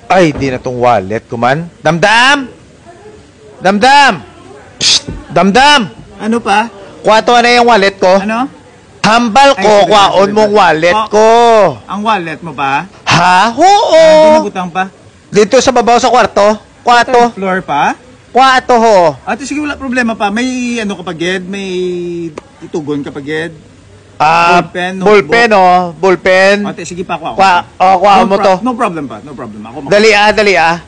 Ay, di na tong wallet ko man. Damdam! Damdam! Psst! Damdam! Ano pa? Kwato na yung wallet ko. Ano? Hambal ko, Ay, kwaon mong wallet ko. Ang wallet mo ba? Ha? Oo. Dinagutang pa? Dito sa babaw sa kwarto. Kwato. Third floor pa? Kwato ho. Ate, sige, wala problema pa. May ano kapag Ed? May itugon kapag Ed? Ballpen, Ballpen, oh. Ballpen. Ate, sige pa ako. Kuha mo to. No problem pa. No problem. Ako Dali ah, dali ah.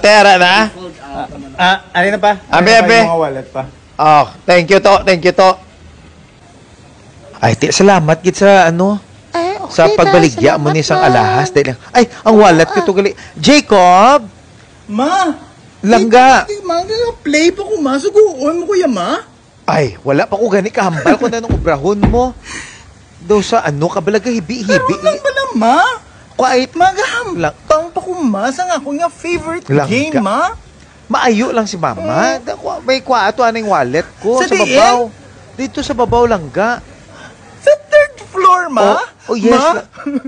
Tera na? ano na pa? Abe. Mga wallet pa. Oh, thank you to. Ay, salamat gid sa ano. Ay, okay, Sa pagbaligya mo ni isang alahas. Ay, ang wallet ko to gali. Jacob! Ma! Langga! Play pa ko, ma. Suguon mo kuya, ma. Ay, wala pa ko gani kahambal ko na nung obrahon mo. Daw sa ano ka balaga hibi-hibi. Pero pala, ma. Quiet. Magahambang pa ko, ma. Sa nga akong favorite Langga. game, ma. Maayo lang si mama. May kwato anong wallet ko Sa sa babaw. Dito sa babaw langga. Sa third floor, ma. Oh yes, Ma?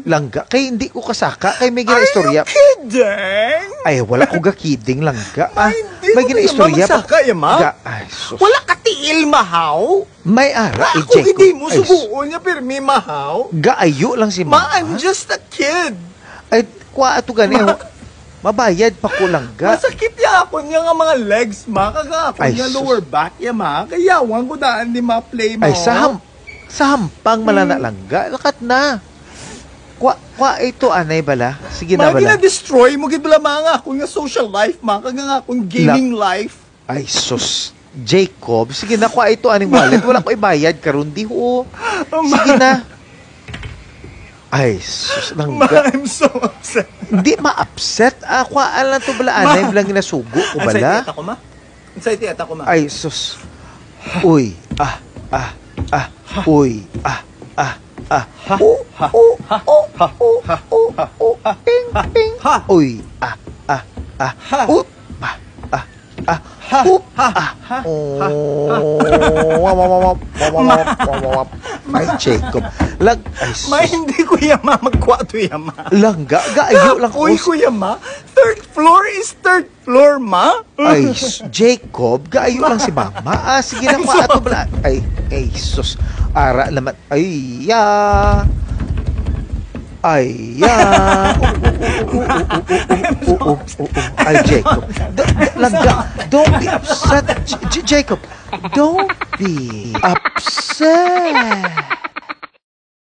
langga. Kay hindi ko kasaka. Kay may gina-istorya. Are you kidding? Ay, wala ko ga-kidding langga. Ma, hindi may mo gina-istorya kaya mamasaka, ma? Ay, sus. Wala ka tiil, mahaw. May ara, Ako Jacob. hindi mo Ay, subuon niya, pero may mahaw. Gaayo lang si Ma, mama. I'm just a kid. Ay, kwato gani. Mabayad pa ko langga. Masakit ya ako niya nga mga legs, ma. Kaga ako Ay, niya sus. lower back ya, ma. Kaya wang ko daan di ma-play mo. Ay, sa hampang malana langga. Lakat na. Kwa ito anay bala. Sige na Ma, bala. destroy mo gid bala mga ako nga social life, ma. Kaga nga akong gaming life. Ay, sus. Jacob, sige na, kwa ito aning wallet. Wala ko ibayad karon di ho. Sige na. Ay, sus, Ma, langga. I'm so upset. Hindi ma-upset. Kwa alam to bala anay lang ginasugo ko bala. Anxiety ako, ma. Anxiety ako, ma. Ay, sus. Uy, uy, ping, ping, uy, ay, Jacob. Ay, sus. Ma, hindi ko yama magkwato yama. Langga, gaayo lang Uy, ko. kuya, ma. Third floor is third floor, ma. Ay, Jacob, gaayo lang si mama. Sige na, ato bala. Ay, sus. Ara naman. Ay, ya. Ay, ya. Ay, Jacob. Langga, don't be upset. Jacob, don't be upset.